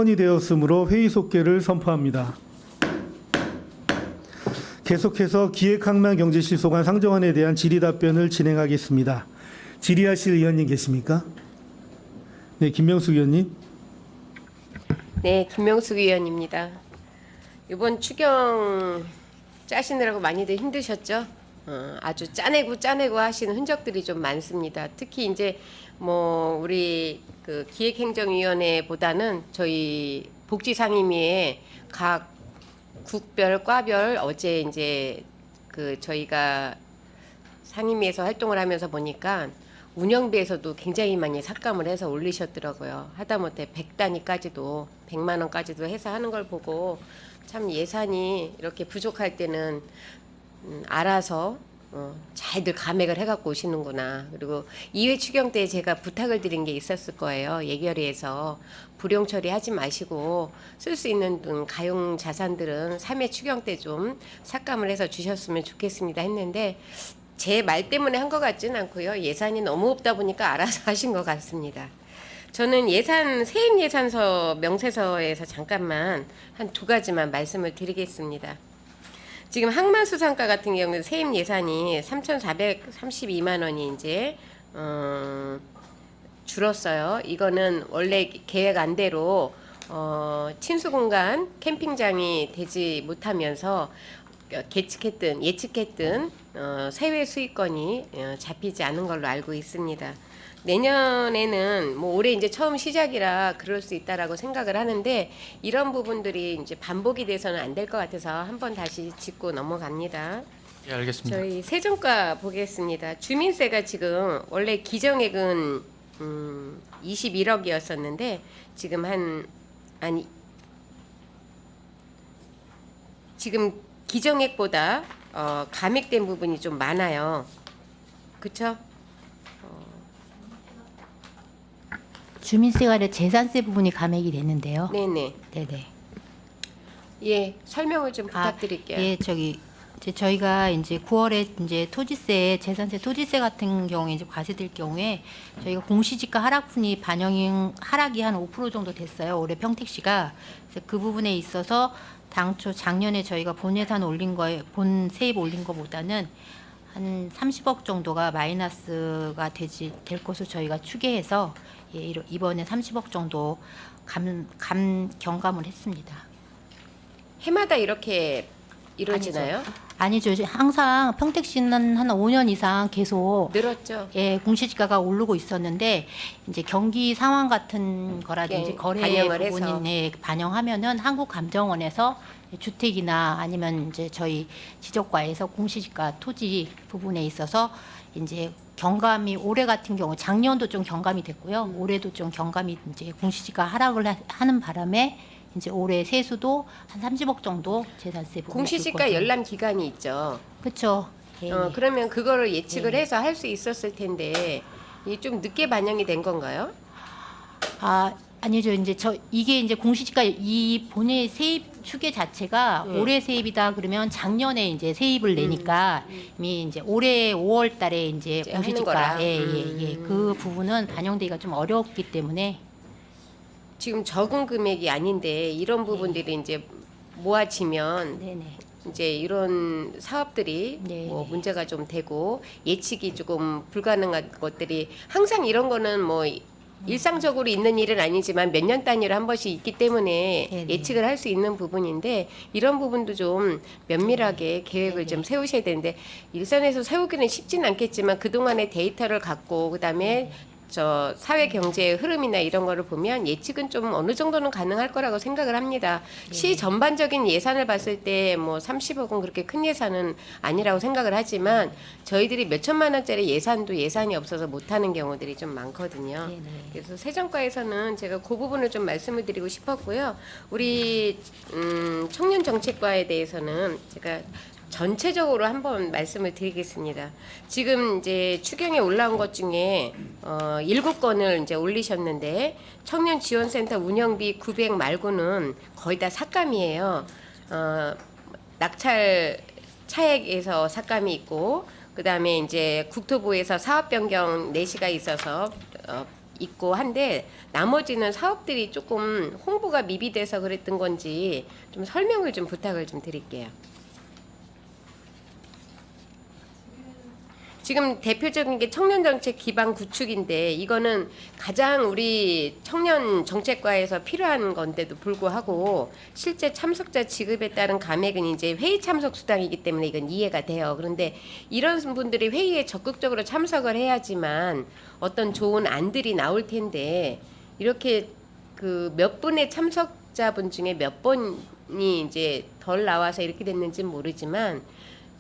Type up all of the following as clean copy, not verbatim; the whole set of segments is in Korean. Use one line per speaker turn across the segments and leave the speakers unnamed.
건이 되었으므로 회의 속개를 선포합니다. 계속해서 기획항만경제실소관 상정안에 대한 질의답변을 진행하겠습니다. 질의하실 의원님 계십니까? 네, 김명숙 의원님.
네, 김명숙 의원입니다. 이번 추경 짜시느라고 많이들 힘드셨죠? 아주 짜내고 하시는 흔적들이 좀 많습니다. 특히 이제 뭐 우리 그 기획행정위원회보다는 저희 복지상임위에 각 국별, 과별 어제 이제 그 저희가 상임위에서 활동을 하면서 보니까 운영비에서도 굉장히 많이 삭감을 해서 올리셨더라고요. 하다못해 100단위까지도 100만 원까지도 해서 하는 걸 보고 참 예산이 이렇게 부족할 때는 알아서 잘들 감액을 해갖고 오시는구나. 그리고 2회 추경 때 제가 부탁을 드린 게 있었을 거예요. 예결위에서 불용 처리하지 마시고 쓸 수 있는 가용 자산들은 3회 추경 때 좀 삭감을 해서 주셨으면 좋겠습니다 했는데 제 말 때문에 한 것 같지는 않고요. 예산이 너무 없다 보니까 알아서 하신 것 같습니다. 저는 세입 예산서 명세서에서 잠깐만 한 두 가지만 말씀을 드리겠습니다. 지금 항만수산가 같은 경우는 세입 예산이 3,432만 원이 이제 줄었어요. 이거는 원래 계획 안대로 친수공간 캠핑장이 되지 못하면서 예측했던 세외 수익권이 잡히지 않은 걸로 알고 있습니다. 내년에는 뭐 올해 이제 처음 시작이라 그럴 수 있다라고 생각을 하는데 이런 부분들이 이제 반복이 돼서는 안 될 것 같아서 한번 다시 짚고 넘어갑니다.
예, 알겠습니다.
저희 세정가 보겠습니다. 주민세가 지금 원래 기정액은 21억이었었는데 지금 지금 기정액보다 감액된 부분이 좀 많아요. 그렇죠?
주민세가 아니라 재산세 부분이 감액이 됐는데요.
네네.
네네.
예, 설명을 좀 부탁드릴게요.
예, 이제 저희가 이제 9월에 이제 토지세, 재산세, 토지세 같은 경우에 이제 과세될 경우에 저희가 공시지가 하락분이 하락이 한 5% 정도 됐어요. 올해 평택시가. 그래서 그 부분에 있어서 당초 작년에 저희가 본 세입 올린 거보다는 한 30억 정도가 마이너스가 될 것으로 저희가 추계해서 이번에 30억 정도 경감을 했습니다.
해마다 이렇게 이루어지나요?
아니죠. 항상 평택시는 한 5년 이상 계속
늘었죠.
공시지가가 오르고 있었는데 이제 경기 상황 같은 거라든지
예,
거래
반영을 해서.
부분에 반영하면은 한국감정원에서 주택이나 아니면 이제 저희 지적과에서 공시지가 토지 부분에 있어서 이제 경감이 올해 같은 경우 작년도 좀 경감이 됐고요. 올해도 좀 경감이 이제 공시지가 하락을 하는 바람에 이제 올해 세수도 한 30억 정도 재산세 부분
공시지가 열람 기간이 있죠.
그렇죠. 예, 예.
그러면 그거를 예측을
예.
해서 할 수 있었을 텐데 이게 좀 늦게 반영이 된 건가요?
아니죠. 이제 이게 이제 공시지가 이 본의 세입 추계 자체가 올해 세입이다 그러면 작년에 이제 세입을 내니까 이미 이제 올해 5월 달에 이제
이제 하는
공시지가
거라.
그 부분은 반영되기가 좀 어렵기 때문에
지금 적은 금액이 아닌데 이런 부분들이 이제 모아지면
네네.
이제 이런 사업들이
네,
뭐
네.
문제가 좀 되고 예측이 조금 불가능한 것들이 항상 이런 거는 뭐 일상적으로 있는 일은 아니지만 몇 년 단위로 한 번씩 있기 때문에
네, 네.
예측을 할 수 있는 부분인데 이런 부분도 좀 면밀하게 계획을
네,
좀
네.
세우셔야 되는데 일선에서 세우기는 쉽진 않겠지만 그동안의 데이터를 갖고 그다음에 저 사회 경제의 흐름이나 이런 거를 보면 예측은 좀 어느 정도는 가능할 거라고 생각을 합니다. 시 전반적인 예산을 봤을 때 뭐 30억은 그렇게 큰 예산은 아니라고 생각을 하지만 저희들이 몇 천만 원짜리 예산도 예산이 없어서 못 하는 경우들이 좀 많거든요.
네네.
그래서 세정과에서는 제가 그 부분을 좀 말씀을 드리고 싶었고요. 우리 청년 정책과에 대해서는 제가 전체적으로 한번 말씀을 드리겠습니다. 지금 이제 추경에 올라온 것 중에 7건을 이제 올리셨는데 청년 지원센터 운영비 900 말고는 거의 다 삭감이에요. 낙찰 차액에서 삭감이 있고 그다음에 이제 국토부에서 사업 변경 내시가 있어서 있고 한데 나머지는 사업들이 조금 홍보가 미비돼서 그랬던 건지 좀 설명을 좀 부탁을 좀 드릴게요. 지금 대표적인 게 청년정책 기반 구축인데 이거는 가장 우리 청년 정책과에서 필요한 건데도 불구하고 실제 참석자 지급에 따른 감액은 이제 회의 참석 수당이기 때문에 이건 이해가 돼요. 그런데 이런 분들이 회의에 적극적으로 참석을 해야지만 어떤 좋은 안들이 나올 텐데 이렇게 그 몇 분의 참석자분 중에 몇 번이 이제 덜 나와서 이렇게 됐는지는 모르지만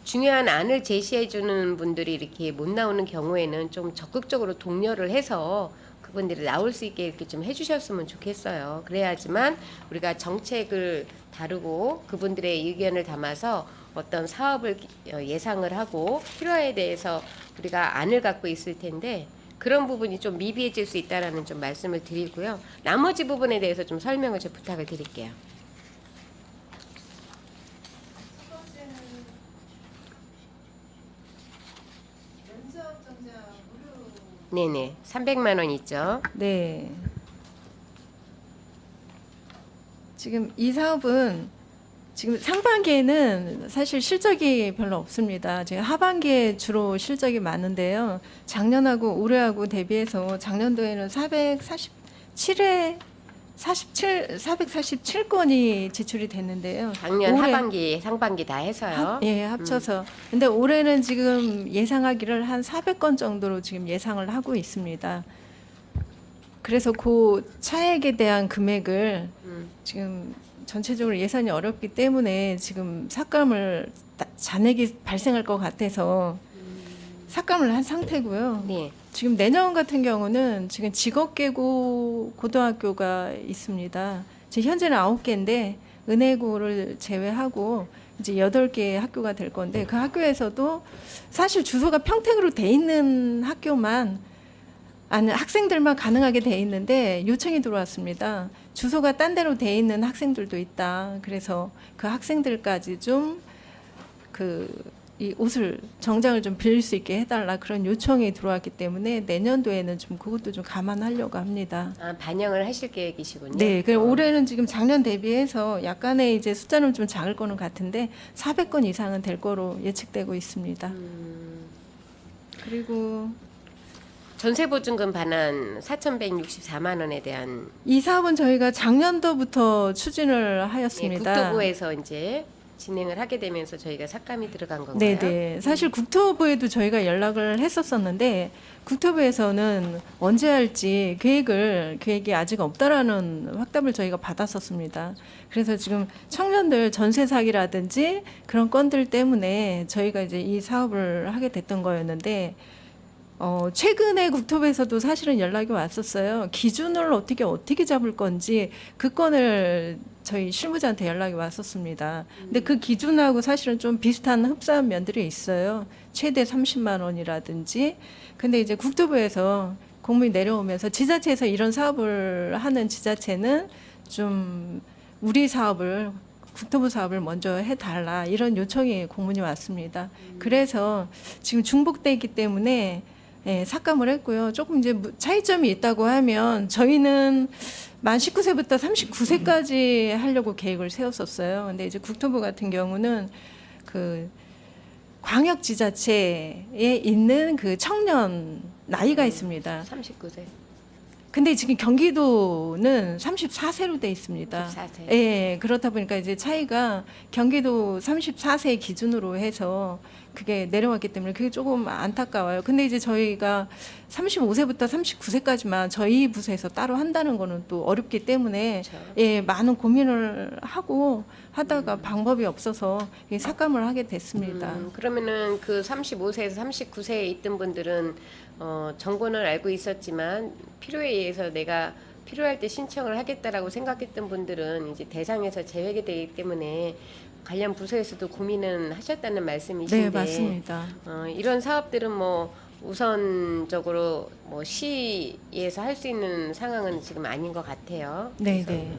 중요한 안을 제시해 주는 분들이 이렇게 못 나오는 경우에는 좀 적극적으로 독려를 해서 그분들이 나올 수 있게 이렇게 좀 해주셨으면 좋겠어요. 그래야지만 우리가 정책을 다루고 그분들의 의견을 담아서 어떤 사업을 예상을 하고 필요에 대해서 우리가 안을 갖고 있을 텐데 그런 부분이 좀 미비해질 수 있다라는 좀 말씀을 드리고요. 나머지 부분에 대해서 좀 설명을 좀 부탁을 드릴게요. 네네, 300만 원 있죠.
네. 지금 이 사업은 지금 상반기에는 사실 실적이 별로 없습니다. 지금 하반기에 주로 실적이 많은데요. 작년하고 올해하고 대비해서 작년도에는 447건이 제출이 됐는데요.
작년
올해-
하반기, 상반기 다 해서요.
예, 합쳐서. 근데 올해는 지금 예상하기를 한 400건 정도로 지금 예상을 하고 있습니다. 그래서 그 차액에 대한 금액을 지금 전체적으로 예산이 어렵기 때문에 지금 삭감을 잔액이 발생할 것 같아서 삭감을 한 상태고요.
네.
지금 내년 같은 경우는 지금 직업계고 고등학교가 있습니다. 지금 현재는 9개인데 은혜고를 제외하고 이제 8개 학교가 될 건데 그 학교에서도 사실 주소가 평택으로 돼 있는 학교만 아니 학생들만 가능하게 돼 있는데 요청이 들어왔습니다. 주소가 딴 데로 돼 있는 학생들도 있다. 그래서 그 학생들까지 좀 이 옷을 정장을 좀 빌릴 수 있게 해달라 그런 요청이 들어왔기 때문에 내년도에는 좀 그것도 좀 감안하려고 합니다.
아, 반영을 하실 계획이시군요.
네, 그 올해는 지금 작년 대비해서 약간의 이제 숫자는 좀 작을 거는 같은데 400건 이상은 될 거로 예측되고 있습니다. 그리고
전세보증금 반환 4,164만 원에 대한
이 사업은 저희가 작년도부터 추진을
예,
하였습니다.
국토부에서 이제 진행을 하게 되면서 저희가 삭감이 들어간 건가요?
네네. 사실 국토부에도 저희가 연락을 했었었는데 국토부에서는 언제 할지 계획이 아직 없다라는 확답을 저희가 받았었습니다. 그래서 지금 청년들 전세 사기라든지 그런 건들 때문에 저희가 이제 이 사업을 하게 됐던 거였는데 최근에 국토부에서도 사실은 연락이 왔었어요. 기준을 어떻게 잡을 건지 그 건을 저희 실무자한테 연락이 왔었습니다. 근데 그 기준하고 사실은 좀 비슷한 흡사한 면들이 있어요. 최대 30만 원이라든지. 근데 이제 국토부에서 공문이 내려오면서 지자체에서 이런 사업을 하는 지자체는 좀 우리 사업을 국토부 사업을 먼저 해달라 이런 요청이 공문이 왔습니다. 그래서 지금 중복돼 있기 때문에 삭감을 했고요. 조금 이제 차이점이 있다고 하면 저희는 만 19세부터 39세까지 하려고 계획을 세웠었어요. 근데 이제 국토부 같은 경우는 그 광역지자체에 있는 그 청년 나이가 있습니다.
39세.
근데 지금 경기도는 34세로 돼 있습니다.
34세.
예, 그렇다 보니까 이제 차이가 경기도 34세 기준으로 해서 그게 내려왔기 때문에 그게 조금 안타까워요. 근데 이제 저희가 35세부터 39세까지만 저희 부서에서 따로 한다는 거는 또 어렵기 때문에
그렇죠.
예, 많은 고민을 하고 하다가 방법이 없어서 예, 삭감을 하게 됐습니다.
그러면은 그 35세에서 39세에 있던 분들은 정보는 알고 있었지만 필요에 의해서 내가 필요할 때 신청을 하겠다라고 생각했던 분들은 이제 대상에서 제외가 되기 때문에 관련 부서에서도 고민은 하셨다는 말씀이신데
네, 맞습니다.
이런 사업들은 뭐 우선적으로 뭐 시에서 할 수 있는 상황은 지금 아닌 것 같아요.
네,
그래서
네.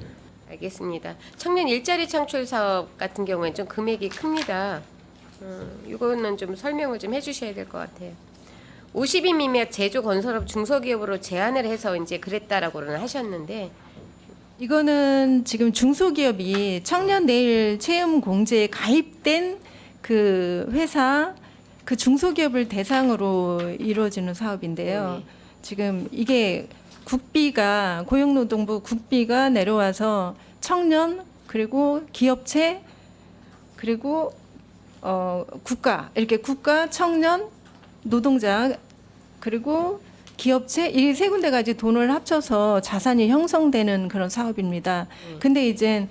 알겠습니다. 청년 일자리 창출 사업 같은 경우에는 좀 금액이 큽니다. 이거는 좀 설명을 좀 해주셔야 될 것 같아요. 50인이면 제조 건설업 중소기업으로 제한을 해서 이제 그랬다라고는 하셨는데
이거는 지금 중소기업이 청년 내일 채용 공제에 가입된 그 회사 그 중소기업을 대상으로 이루어지는 사업인데요.
네.
지금 이게 국비가 고용노동부 국비가 내려와서 청년 그리고 기업체 그리고 국가 이렇게 국가 청년 노동자 그리고 기업체 이 세 군데가 이제 돈을 합쳐서 자산이 형성되는 그런 사업입니다. 근데 이제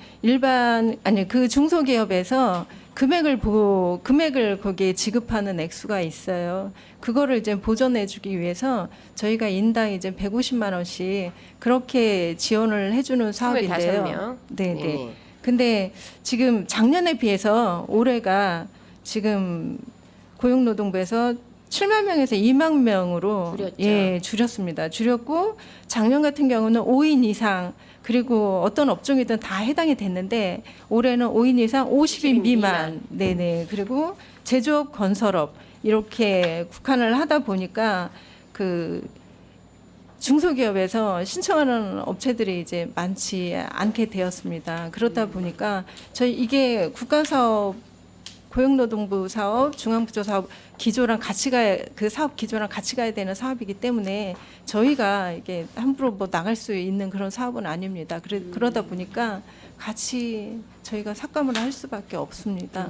그 중소기업에서 금액을 거기에 지급하는 액수가 있어요. 그거를 이제 보전해주기 위해서 저희가 인당 이제 150만 원씩 그렇게 지원을 해주는 사업인데요.
25명.
네, 네.
네네.
근데 지금 작년에 비해서 올해가 지금 고용노동부에서 7만 명에서 2만 명으로
줄였죠.
예, 줄였습니다. 줄였고 작년 같은 경우는 5인 이상 그리고 어떤 업종이든 다 해당이 됐는데 올해는 5인 이상 50인 미만. 네네. 그리고 제조업 건설업 이렇게 국한을 하다 보니까 그 중소기업에서 신청하는 업체들이 이제 많지 않게 되었습니다. 그렇다 보니까 저희 이게 국가사업 고용노동부 사업, 중앙부처 사업 기조랑 같이 그 사업 기조랑 같이 가야 되는 사업이기 때문에 저희가 이게 함부로 뭐 나갈 수 있는 그런 사업은 아닙니다. 그러다 보니까 같이 저희가 삭감을 할 수밖에 없습니다.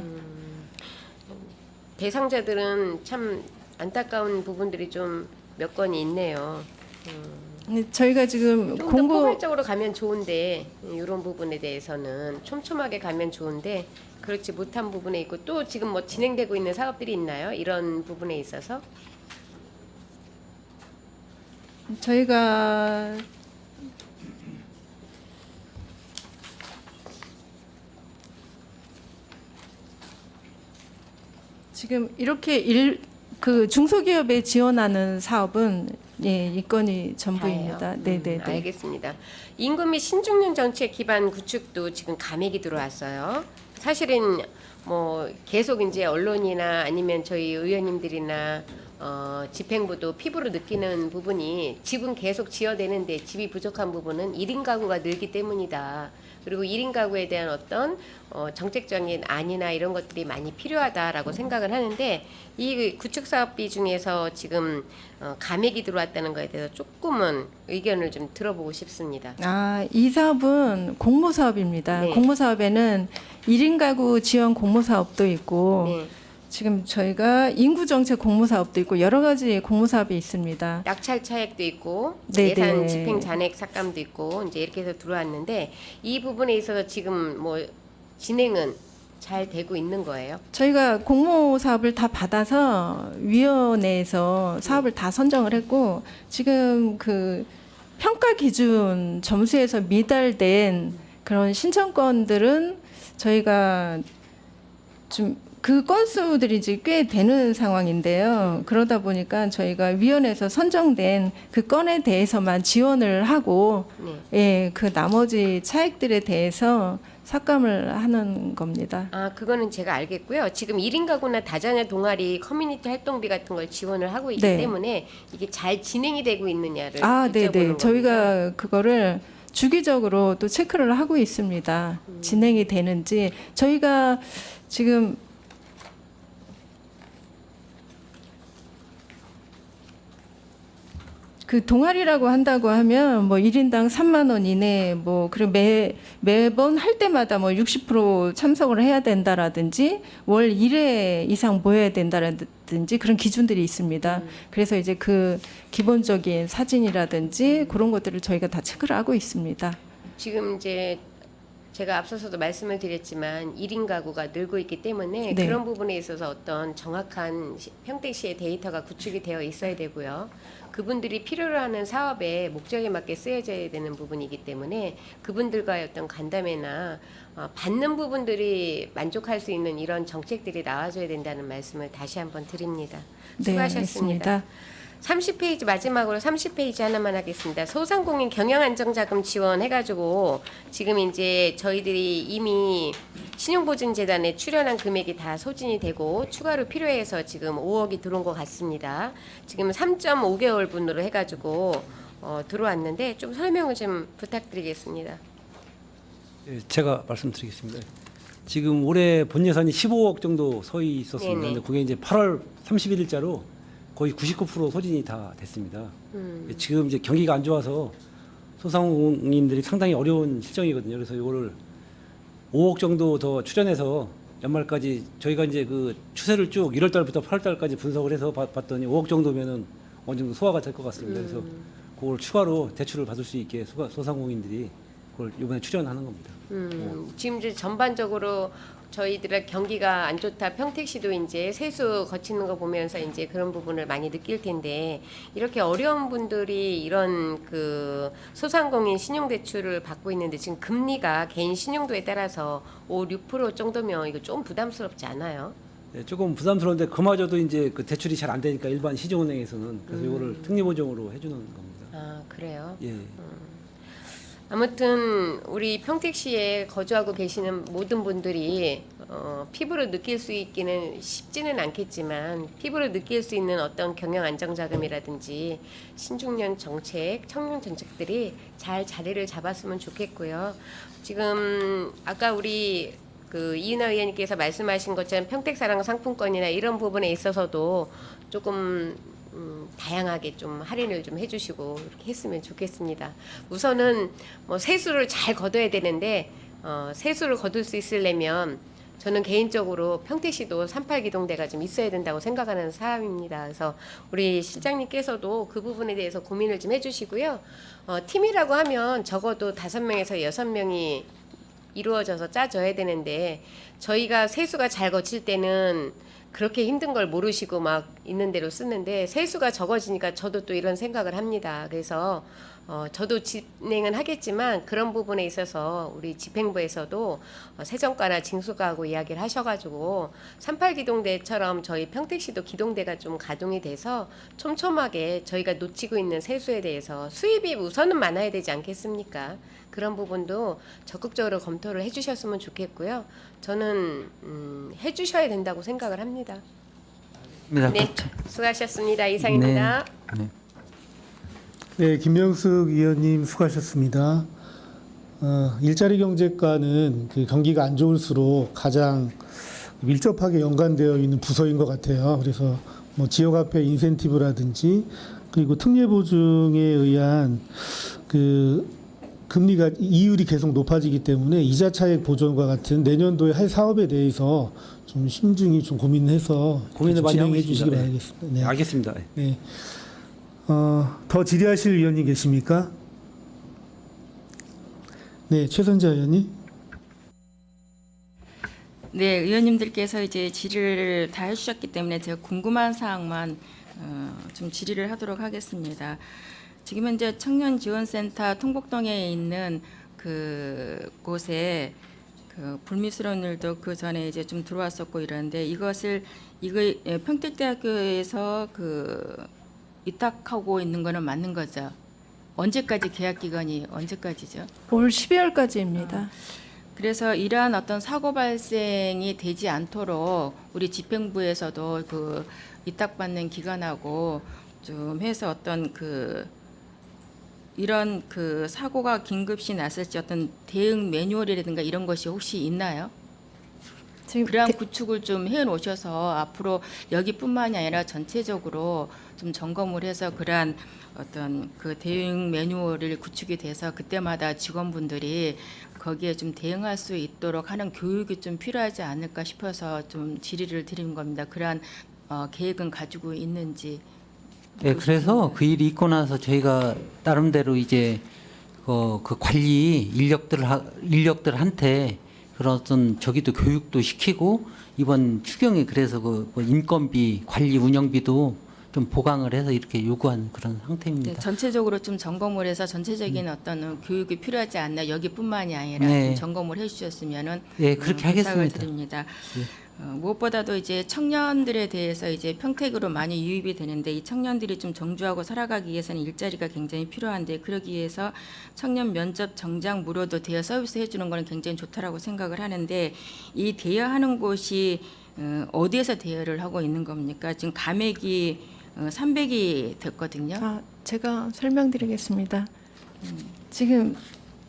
대상자들은 참 안타까운 부분들이 좀 몇 건이 있네요.
근데 저희가 지금
좀 더 포괄적으로 가면 좋은데 이런 부분에 대해서는 촘촘하게 가면 좋은데 그렇지 못한 부분에 있고 또 지금 뭐 진행되고 있는 사업들이 있나요? 이런 부분에 있어서
저희가 지금 이렇게 그 중소기업에 지원하는 사업은 예, 이 건이 전부입니다. 네, 네, 네.
알겠습니다. 임금 및 신중년 정책 기반 구축도 지금 감액이 들어왔어요. 사실은 뭐 계속 이제 언론이나 아니면 저희 의원님들이나 집행부도 피부로 느끼는 부분이 집은 계속 지어대는데 집이 부족한 부분은 1인 가구가 늘기 때문이다. 그리고 1인 가구에 대한 어떤 정책적인 안이나 이런 것들이 많이 필요하다라고 생각을 하는데 이 구축사업비 중에서 지금 감액이 들어왔다는 거에 대해서 조금은 의견을 좀 들어보고 싶습니다.
이 사업은 공모사업입니다.
네.
공모사업에는 1인 가구 지원 공모사업도 있고
네.
지금 저희가 인구정책 공모사업도 있고 여러 가지 공모사업이 있습니다.
낙찰 차액도 있고
네,
예산
네.
집행 잔액 삭감도 있고 이제 이렇게 해서 들어왔는데 이 부분에 있어서 지금 뭐 진행은 잘 되고 있는 거예요.
저희가 공모사업을 다 받아서 위원회에서 사업을 다 선정을 했고 지금 그 평가 기준 점수에서 미달된 그런 신청권들은 저희가 좀 그 건수들이 이제 꽤 되는 상황인데요. 그러다 보니까 저희가 위원회에서 선정된 그 건에 대해서만 지원을 하고
네.
예, 그 나머지 차액들에 대해서 삭감을 하는 겁니다.
그거는 제가 알겠고요. 지금 1인 가구나 다자녀 동아리 커뮤니티 활동비 같은 걸 지원을 하고 있기
네.
때문에 이게 잘 진행이 되고 있느냐를
네,
여쭤보는
네.
겁니다.
저희가 그거를 주기적으로 또 체크를 하고 있습니다. 진행이 되는지 저희가 지금 그 동아리라고 한다고 하면 뭐 1인당 3만 원 이내 뭐 그리고 매번 할 때마다 뭐 60% 참석을 해야 된다라든지 월 1회 이상 모여야 된다라든지 그런 기준들이 있습니다. 그래서 이제 그 기본적인 사진이라든지 그런 것들을 저희가 다 체크를 하고 있습니다.
지금 이제 제가 앞서서도 말씀을 드렸지만 1인 가구가 늘고 있기 때문에
네.
그런 부분에 있어서 어떤 정확한 평택시의 데이터가 구축이 되어 있어야 되고요. 그분들이 필요로 하는 사업의 목적에 맞게 쓰여져야 되는 부분이기 때문에 그분들과의 어떤 간담회나 받는 부분들이 만족할 수 있는 이런 정책들이 나와줘야 된다는 말씀을 다시 한번 드립니다.
네,
수고하셨습니다.
알겠습니다.
30페이지 마지막으로 30페이지 하나만 하겠습니다. 소상공인 경영안정자금 지원해가지고 지금 이제 저희들이 이미 신용보증재단에 출연한 금액이 다 소진이 되고 추가로 필요해서 지금 5억이 들어온 것 같습니다. 지금 3.5개월 분으로 해가지고 들어왔는데 좀 설명을 좀 부탁드리겠습니다.
예, 제가 말씀드리겠습니다. 지금 올해 본 예산이 15억 정도 서 있었습니다.
네네.
근데 그게 이제 8월 31일자로 거의 99% 소진이 다 됐습니다. 지금 이제 경기가 안 좋아서 소상공인들이 상당히 어려운 실정이거든요. 그래서 이거를 5억 정도 더 추전해서 연말까지 저희가 이제 그 추세를 쭉 1월 달부터 8월 달까지 분석을 해서 봤더니 5억 정도면은 어느 정도 소화가 될 것 같습니다. 그래서 그걸 추가로 대출을 받을 수 있게 소상공인들이 그걸 이번에 출연하는 겁니다.
지금 이제 전반적으로 저희들의 경기가 안 좋다. 평택시도 이제 세수 거치는 거 보면서 이제 그런 부분을 많이 느낄 텐데 이렇게 어려운 분들이 이런 그 소상공인 신용대출을 받고 있는데 지금 금리가 개인 신용도에 따라서 5, 6% 정도면 이거 좀 부담스럽지 않아요?
네, 조금 부담스러운데 그마저도 이제 그 대출이 잘 안 되니까 일반 시중은행에서는 그래서 이거를 특례보증으로 해주는 겁니다.
아 그래요?
예.
아무튼 우리 평택시에 거주하고 계시는 모든 분들이 피부로 느낄 수 있기는 쉽지는 않겠지만 피부로 느낄 수 있는 어떤 경영 안정자금이라든지 신중년 정책, 청년 정책들이 잘 자리를 잡았으면 좋겠고요. 지금 아까 우리 그 이은하 의원님께서 말씀하신 것처럼 평택사랑 상품권이나 이런 부분에 있어서도 조금 다양하게 좀 할인을 좀 해주시고 이렇게 했으면 좋겠습니다. 우선은 뭐 세수를 잘 거둬야 되는데 세수를 거둘 수 있으려면 저는 개인적으로 평택시도 38기동대가 좀 있어야 된다고 생각하는 사람입니다. 그래서 우리 실장님께서도 그 부분에 대해서 고민을 좀 해주시고요. 팀이라고 하면 적어도 5명에서 6명이 이루어져서 짜져야 되는데 저희가 세수가 잘 거칠 때는 그렇게 힘든 걸 모르시고 막 있는 대로 쓰는데 세수가 적어지니까 저도 또 이런 생각을 합니다. 그래서 저도 진행은 하겠지만 그런 부분에 있어서 우리 집행부에서도 세정과나 징수과하고 이야기를 하셔가지고 38기동대처럼 저희 평택시도 기동대가 좀 가동이 돼서 촘촘하게 저희가 놓치고 있는 세수에 대해서 수입이 우선은 많아야 되지 않겠습니까? 그런 부분도 적극적으로 검토를 해주셨으면 좋겠고요. 저는 해주셔야 된다고 생각을 합니다. 네, 수고하셨습니다. 이상입니다.
네.
네, 김명숙 의원님 수고하셨습니다. 일자리 경제과는 그 경기가 안 좋을수록 가장 밀접하게 연관되어 있는 부서인 것 같아요. 그래서 뭐 지역화폐 인센티브라든지 그리고 특례 보증에 의한 그 금리가 이율이 계속 높아지기 때문에 이자 차익 보전과 같은 내년도에 할 사업에 대해서 좀 심중히 좀 고민해서
고민을 많이 하고
진행해 주시기
있습니다.
바라겠습니다. 네.
알겠습니다.
네. 더 질의하실 의원님 계십니까? 네, 최선자 의원님.
네, 의원님들께서 이제 질의를 다 해주셨기 때문에 제가 궁금한 사항만 좀 질의를 하도록 하겠습니다. 지금 현재 청년지원센터 통곡동에 있는 그 곳에 그 불미스러운 일도 그 전에 이제 좀 들어왔었고 이러는데 이거 평택대학교에서 그 위탁하고 있는 거는 맞는 거죠? 언제까지 계약 기간이 언제까지죠?
올 12월까지입니다.
그래서 이러한 어떤 사고 발생이 되지 않도록 우리 집행부에서도 그 위탁받는 기간하고 좀 해서 어떤 그 이런 그 사고가 긴급시 났을 때 어떤 대응 매뉴얼이라든가 이런 것이 혹시 있나요?
지금
그러한 구축을 좀 해놓으셔서 앞으로 여기뿐만이 아니라 전체적으로 좀 점검을 해서 그러한 어떤 그 대응 매뉴얼을 구축이 돼서 그때마다 직원분들이 거기에 좀 대응할 수 있도록 하는 교육이 좀 필요하지 않을까 싶어서 좀 질의를 드리는 겁니다. 그러한 계획은 가지고 있는지.
네, 그래서 그 일이 있고 나서 저희가 나름대로 이제 그 관리 인력들한테 그런 어떤 저기도 교육도 시키고 이번 추경에 그래서 그 인건비, 관리 운영비도 좀 보강을 해서 이렇게 요구한 그런 상태입니다.
네, 전체적으로 좀 점검을 해서 전체적인 어떤 교육이 필요하지 않나 여기뿐만이 아니라
네.
좀 점검을 해주셨으면은
네, 그렇게
부탁을
하겠습니다.
드립니다. 무엇보다도 이제 청년들에 대해서 이제 평택으로 많이 유입이 되는데 이 청년들이 좀 정주하고 살아가기 위해서는 일자리가 굉장히 필요한데 그러기 위해서 청년 면접 정장 무료도 대여 서비스 해주는 거는 굉장히 좋다라고 생각을 하는데 이 대여하는 곳이 어디에서 대여를 하고 있는 겁니까? 지금 감액이 300이 됐거든요.
아, 제가 설명드리겠습니다. 지금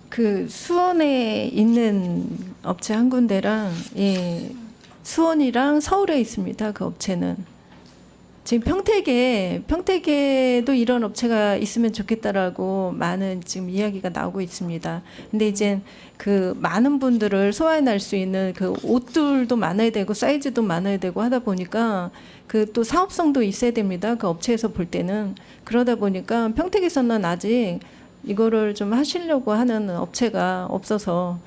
그 수원에 있는 업체 한 군데랑 수원이랑 서울에 있습니다. 그 업체는 지금 평택에도 이런 업체가 있으면 좋겠다라고 많은 지금 이야기가 나오고 있습니다. 근데 이제 그 많은 분들을 소화해낼 수 있는 그 옷들도 많아야 되고 사이즈도 많아야 되고 하다 보니까 그 또 사업성도 있어야 됩니다. 그 업체에서 볼 때는 그러다 보니까 평택에서는 아직 이거를 좀 하시려고 하는 업체가 없어서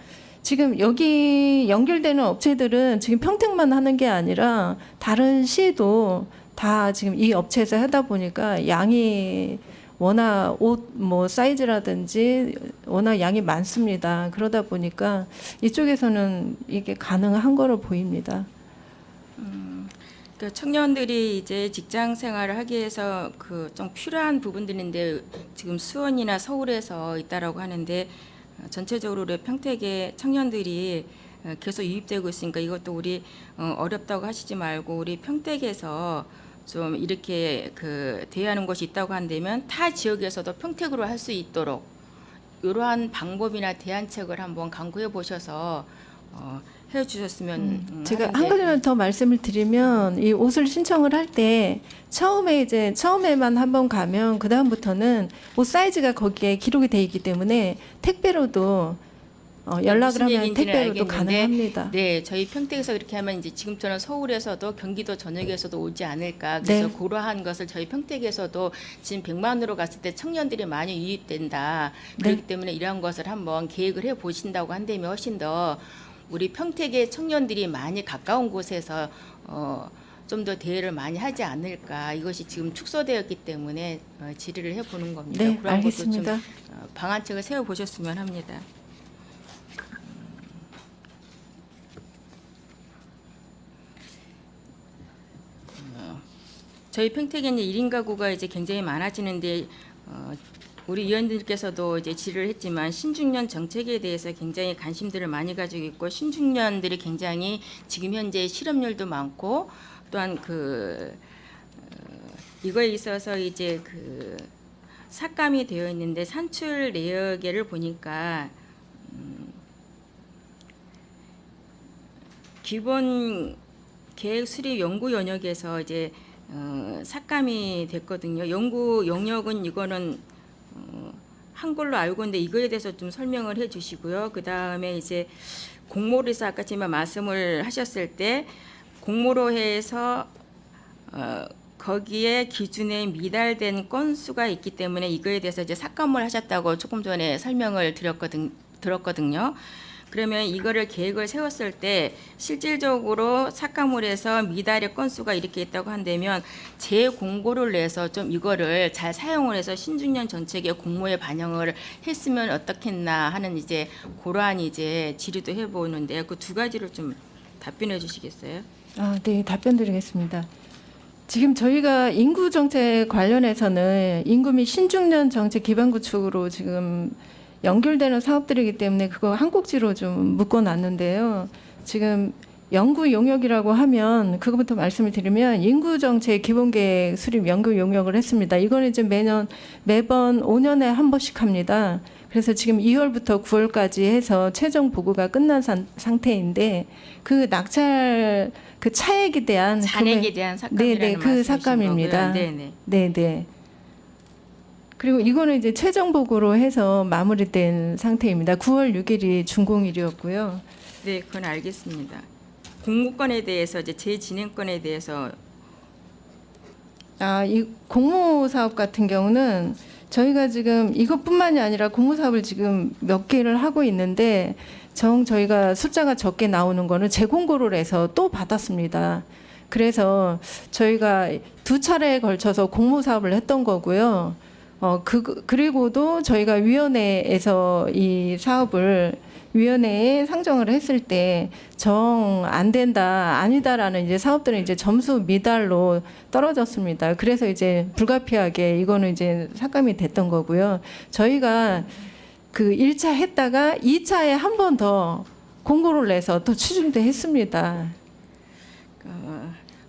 지금 여기 연결되는 업체들은 지금 평택만 하는 게 아니라 다른 시도 다 지금 이 업체에서 하다 보니까 양이 워낙 옷 뭐 사이즈라든지 워낙 양이 많습니다. 그러다 보니까 이쪽에서는 이게 가능한 거로 보입니다.
그러니까 청년들이 이제 직장 생활을 하기 위해서 그 좀 필요한 부분들인데 지금 수원이나 서울에서 있다라고 하는데 전체적으로 우리 평택에 청년들이 계속 유입되고 있으니까 이것도 우리 어렵다고 하시지 말고 우리 평택에서 좀 이렇게 그 대여하는 곳이 있다고 한다면 타 지역에서도 평택으로 할 수 있도록 이러한 방법이나 대안책을 한번 강구해 보셔서 해주셨으면
제가
하는데.
한 가지만 더 말씀을 드리면 이 옷을 신청을 할 때 처음에만 한번 가면 그 다음부터는 옷 사이즈가 거기에 기록이 돼 있기 때문에 택배로도 연락을
무슨
하면
얘기인지는
택배로도
알겠는데,
가능합니다.
네, 저희 평택에서 그렇게 하면 이제 지금처럼 서울에서도 경기도 전역에서도 오지 않을까. 그래서
네.
그러한 것을 저희 평택에서도 지금 100만으로 갔을 때 청년들이 많이 유입된다.
네.
그렇기 때문에 이러한 것을 한번 계획을 해 보신다고 한다면 훨씬 더 우리 평택의 청년들이 많이 가까운 곳에서 좀 더 대회를 많이 하지 않을까. 이것이 지금 축소되었기 때문에 질의를 해보는 겁니다.
네,
그런
알겠습니다.
것도 좀 방안책을 세워보셨으면 합니다. 저희 평택에는 1인 가구가 이제 굉장히 많아지는데 우리 위원들께서도 이제 질의를 했지만 신중년 정책에 대해서 굉장히 관심들을 많이 가지고 있고 신중년들이 굉장히 지금 현재 실업률도 많고 또한 이거에 있어서 이제 삭감이 되어 있는데 산출 내역을 보니까 기본 계획 수립 연구 영역에서 이제 삭감이 됐거든요. 연구 영역은 이거는 한 걸로 알고 있는데 이거에 대해서 좀 설명을 해주시고요. 그 다음에 이제 공모로서 아까 지금 말씀을 하셨을 때 공모로 해서 거기에 기준에 미달된 건수가 있기 때문에 이거에 대해서 이제 삭감을 하셨다고 조금 전에 설명을 들었거든요. 그러면 이거를 계획을 세웠을 때 실질적으로 삭감을 해서 미달의 건수가 이렇게 있다고 한다면 재공고를 내서 좀 이거를 잘 사용을 해서 신중년 정책의 공모에 반영을 했으면 어떻겠나 하는 이제 그러한 이제 질의도 해보는데 그 두 가지를 좀 답변해 주시겠어요?
네, 답변 드리겠습니다. 지금 저희가 인구 정책 관련해서는 인구 및 신중년 정책 기반 구축으로 지금 연결되는 사업들이기 때문에 그거 한 꼭지로 좀 묶어놨는데요. 지금 연구 용역이라고 하면 그것부터 말씀을 드리면 인구 정책 기본 계획 수립 연구 용역을 했습니다. 이거는 이제 매번 5년에 한 번씩 합니다. 그래서 지금 2월부터 9월까지 해서 최종 보고가 끝난 상태인데 그 낙찰 그 차액에 대한
잔액에 대한 삭감이라는
네네 그
말씀이신
삭감입니다.
거고요. 네네.
네네. 그리고 이거는 이제 최종 보고로 해서 마무리된 상태입니다. 9월 6일이 준공일이었고요.
네, 그건 알겠습니다. 공모권에 대해서 이제 재진행권에 대해서
이 공모 사업 같은 경우는 저희가 지금 이것뿐만이 아니라 공모 사업을 지금 몇 개를 하고 있는데 저희가 숫자가 적게 나오는 거는 재공고를 해서 또 받았습니다. 그래서 저희가 2차례에 걸쳐서 공모 사업을 했던 거고요. 그리고도 저희가 위원회에서 이 사업을 위원회에 상정을 했을 때 정 안 된다, 아니다라는 이제 사업들은 이제 점수 미달로 떨어졌습니다. 그래서 이제 불가피하게 이거는 이제 삭감이 됐던 거고요. 저희가 그 1차 했다가 2차에 한 번 더 공고를 내서 또 추진도 했습니다.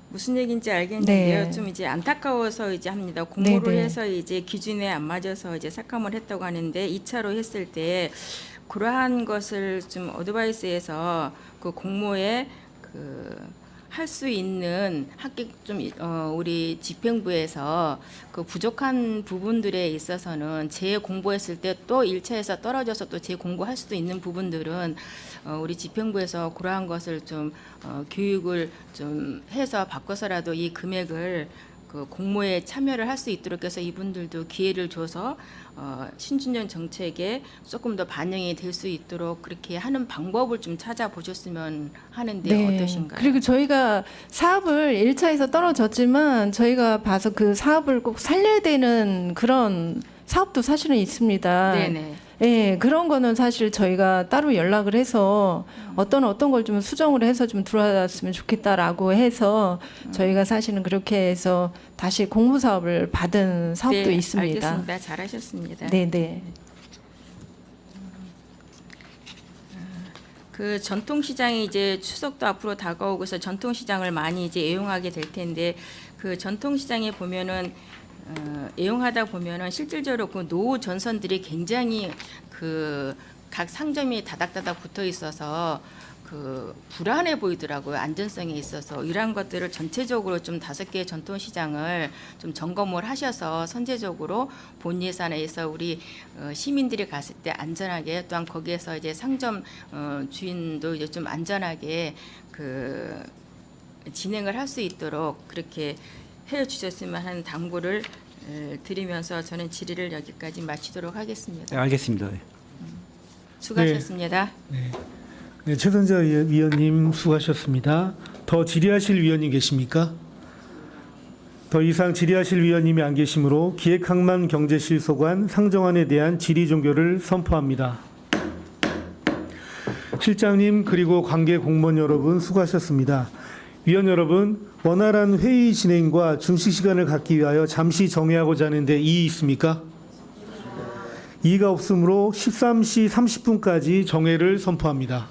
무슨 얘기인지 알겠는데요.
네.
좀 이제 안타까워서 이제 합니다. 공모를
네네.
해서 이제 기준에 안 맞아서 이제 삭감을 했다고 하는데 2차로 했을 때 그러한 것을 좀 어드바이스해서 그 공모에 그 할 수 있는 합격 좀 우리 집행부에서 그 부족한 부분들에 있어서는 재공부했을 때 또 1차에서 떨어져서 또 재공부할 수도 있는 부분들은 우리 집행부에서 그러한 것을 좀 교육을 좀 해서 바꿔서라도 이 금액을 그 공모에 참여를 할 수 있도록 해서 이분들도 기회를 줘서 신준전 정책에 조금 더 반영이 될 수 있도록 그렇게 하는 방법을 좀 찾아보셨으면 하는데 어떠신가요?
그리고 저희가 사업을 1차에서 떨어졌지만 저희가 봐서 그 사업을 꼭 살려야 되는 그런 사업도 사실은 있습니다.
네네.
예, 그런 거는 사실 저희가 따로 연락을 해서 어떤 걸 좀 수정을 해서 좀 들어왔으면 좋겠다라고 해서 저희가 사실은 그렇게 해서 다시 공모 사업을 받은 사업도
네,
있습니다.
알겠습니다. 잘하셨습니다.
네, 네.
그 전통시장이 이제 추석도 앞으로 다가오고 서 전통시장을 많이 이제 애용하게 될 텐데 그 전통시장에 보면은 애용하다 보면은 실질적으로 그 노후 전선들이 굉장히 그 각 상점이 다닥다닥 붙어 있어서 그 불안해 보이더라고요. 안전성에 있어서 이러한 것들을 전체적으로 좀 5개의 전통시장을 좀 점검을 하셔서 선제적으로 본 예산에서 우리 시민들이 갔을 때 안전하게 또한 거기에서 이제 상점 주인도 이제 좀 안전하게 그 진행을 할 수 있도록 그렇게 해 주셨으면 하는 당부를 드리면서 저는 질의를 여기까지 마치도록 하겠습니다.
네, 알겠습니다. 네.
수고하셨습니다.
네, 최선자 위원님 수고하셨습니다. 더 질의하실 위원님 계십니까? 더 이상 질의하실 위원님이 안 계시므로 기획항만경제실소관 상정안에 대한 질의 종결을 선포합니다. 실장님 그리고 관계 공무원 여러분 수고하셨습니다. 위원 여러분, 원활한 회의 진행과 준식 시간을 갖기 위하여 잠시 정회하고자 하는데 이의 있습니까? 이의가 없으므로 13시 30분까지 정회를 선포합니다.